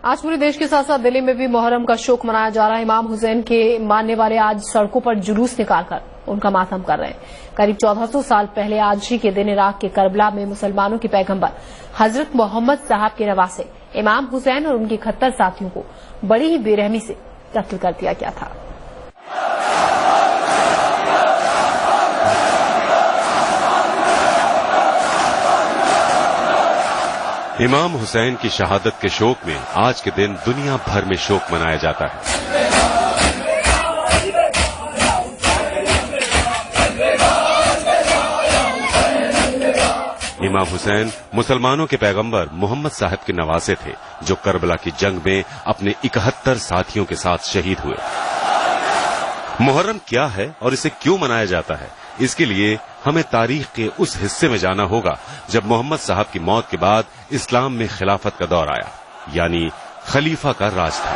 آج پورے دیش کے ساتھ ساتھ دلی میں بھی محرم کا شوق منایا جا رہا ہے۔ امام حسین کے ماننے والے آج سڑکوں پر جلوس نکال کر ان کا ماتم کر رہے ہیں۔ قریب 1400 سال پہلے آج ہی کے دن عراق کے کربلا میں مسلمانوں کے پیغمبر حضرت محمد صاحب کے نواسے امام حسین اور ان کے 71 ساتھیوں کو بڑی ہی بے رحمی سے قتل کر دیا گیا تھا۔ امام حسین کی شہادت کے شوق میں آج کے دن دنیا بھر میں شوق منایا جاتا ہے۔ امام حسین مسلمانوں کے پیغمبر محمد صاحب کے نواسے تھے جو کربلا کی جنگ میں اپنے 71 ساتھیوں کے ساتھ شہید ہوئے۔ محرم کیا ہے اور اسے کیوں منایا جاتا ہے، اس کے لیے ہمیں تاریخ کے اس حصے میں جانا ہوگا جب محمد صاحب کی موت کے بعد اسلام میں خلافت کا دور آیا، یعنی خلیفہ کا راج تھا۔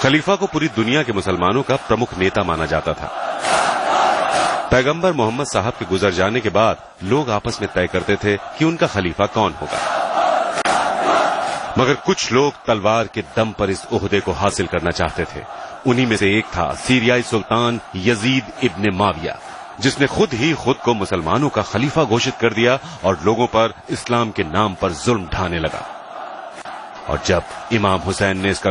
خلیفہ کو پوری دنیا کے مسلمانوں کا پرمکھ نیتا مانا جاتا تھا۔ پیغمبر محمد صاحب کے گزر جانے کے بعد لوگ آپس میں طے کرتے تھے کہ ان کا خلیفہ کون ہوگا، مگر کچھ لوگ تلوار کے دم پر اس عہدے کو حاصل کرنا چاہتے تھے۔ انہی میں سے ایک تھا سیریائی سلطان یزید ابن معاویہ، جس نے خود ہی خود کو مسلمانوں کا خلیفہ گھوشت کر دیا اور لوگوں پر اسلام کے نام پر ظلم ڈھانے لگا۔ اور جب امام حسین نے اس کا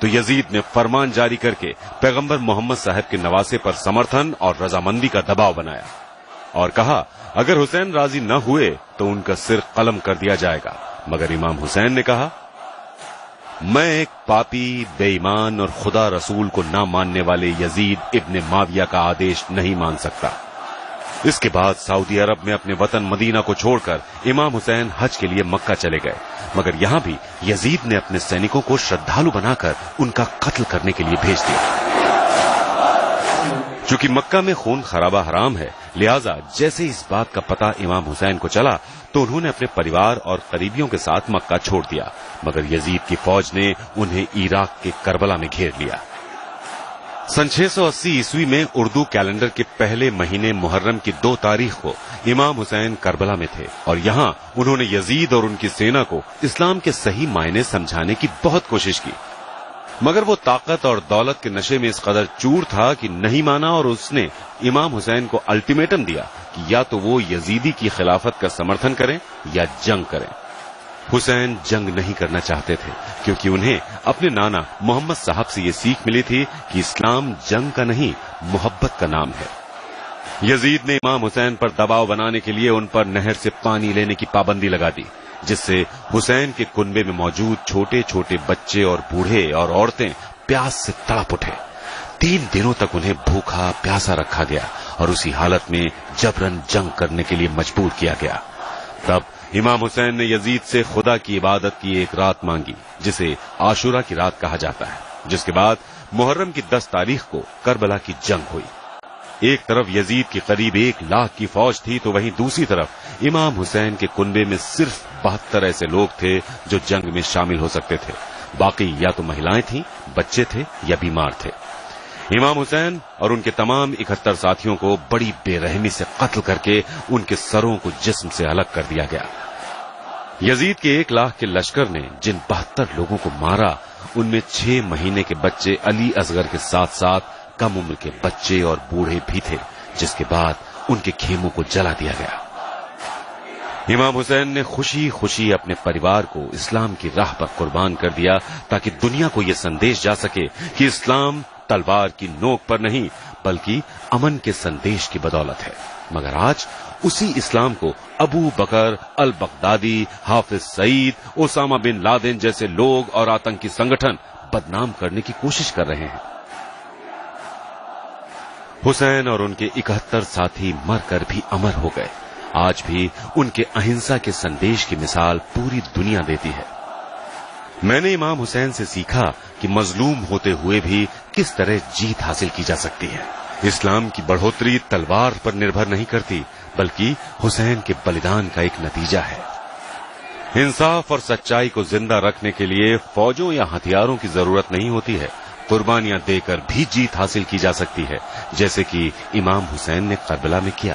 تو یزید نے فرمان جاری کر کے پیغمبر محمد صاحب کے نواسے پر سمرتھن اور رضامندی کا دباؤ بنایا اور کہا اگر حسین راضی نہ ہوئے تو ان کا سر قلم کر دیا جائے گا۔ مگر امام حسین نے کہا میں ایک پاپی، بے ایمان اور خدا رسول کو نہ ماننے والے یزید ابن معاویہ کا آدیش نہیں مان سکتا۔ اس کے بعد سعودی عرب میں اپنے وطن مدینہ کو چھوڑ کر امام حسین حج کے لیے مکہ چلے گئے، مگر یہاں بھی یزید نے اپنے سینکوں کو شردھالو بنا کر ان کا قتل کرنے کے لیے بھیج دیا۔ چونکہ مکہ میں خون خرابہ حرام ہے، لہذا جیسے اس بات کا پتہ امام حسین کو چلا تو انہوں نے اپنے پریوار اور قریبیوں کے ساتھ مکہ چھوڑ دیا، مگر یزید کی فوج نے انہیں عراق کے کربلا میں گھیر لیا۔ سن 680 عیسوی میں اردو کیلنڈر کے پہلے مہینے محرم کی 2 تاریخ کو امام حسین کربلا میں تھے اور یہاں انہوں نے یزید اور ان کی سینا کو اسلام کے صحیح معنی سمجھانے کی بہت کوشش کی، مگر وہ طاقت اور دولت کے نشے میں اس قدر چور تھا کہ نہیں مانا اور اس نے امام حسین کو الٹیمیٹم دیا کہ یا تو وہ یزیدی کی خلافت کا سمرتھن کریں یا جنگ کریں۔ حسین جنگ نہیں کرنا چاہتے تھے کیونکہ انہیں اپنے نانا محمد صاحب سے یہ سیکھ ملی تھی کہ اسلام جنگ کا نہیں محبت کا نام ہے۔ یزید نے امام حسین پر دباؤ بنانے کے لیے ان پر نہر سے پانی لینے کی پابندی لگا دی، جس سے حسین کے کنبے میں موجود چھوٹے چھوٹے بچے اور بوڑھے اور عورتیں پیاس سے تڑپ اٹھے۔ 3 دنوں تک انہیں بھوکا پیاسا رکھا گیا اور اسی حالت میں جبرن جنگ کرنے کے لیے مجبور کیا گیا۔ تب امام حسین نے یزید سے خدا کی عبادت کی ایک رات مانگی جسے عاشورہ کی رات کہا جاتا ہے، جس کے بعد محرم کی 10 تاریخ کو کربلا کی جنگ ہوئی۔ ایک طرف یزید کی قریب 1 لاکھ کی فوج تھی تو وہیں دوسری طرف امام حسین کے کنبے میں صرف 72 ایسے لوگ تھے جو جنگ میں شامل ہو سکتے تھے، باقی یا تو مہلائیں تھیں، بچے تھے یا بیمار تھے۔ امام حسین اور ان کے تمام 71 ساتھیوں کو بڑی بے رحمی سے قتل کر کے ان کے سروں کو جسم سے الگ کر دیا گیا۔ یزید کے 1 لاکھ کے لشکر نے جن 72 لوگوں کو مارا ان میں 6 مہینے کے بچے علی اصغر کے ساتھ ساتھ کم عمر کے بچے اور بوڑھے بھی تھے، جس کے بعد ان کے خیموں کو جلا دیا گیا۔ امام حسین نے خوشی خوشی اپنے پریوار کو اسلام کی راہ پر قربان کر دیا تاکہ دنیا کو یہ سندیش جا سکے کہ اسلام تلوار کی نوک پر نہیں بلکہ امن کے سندیش کی بدولت ہے، مگر آج اسی اسلام کو ابو بکر al Baghdadi, Hafiz Saeed, Usama bin Laden جیسے لوگ اور آتنکی سنگٹھن بدنام کرنے کی کوشش کر رہے ہیں۔ حسین اور ان کے 71 ساتھی مر کر بھی امر ہو گئے۔ آج بھی ان کے اہنسا کے سندیش کی مثال پوری دنیا دیتی ہے۔ میں نے امام حسین سے سیکھا کہ مظلوم ہوتے ہوئے بھی کس طرح جیت حاصل کی جا سکتی ہے۔ اسلام کی بڑھوتری تلوار پر نربھر نہیں کرتی بلکہ حسین کے بلیدان کا ایک نتیجہ ہے۔ انصاف اور سچائی کو زندہ رکھنے کے لیے فوجوں یا ہتھیاروں کی ضرورت نہیں ہوتی ہے، قربانیاں دے کر بھی جیت حاصل کی جا سکتی ہے، جیسے کہ امام حسین نے کربلا میں کیا۔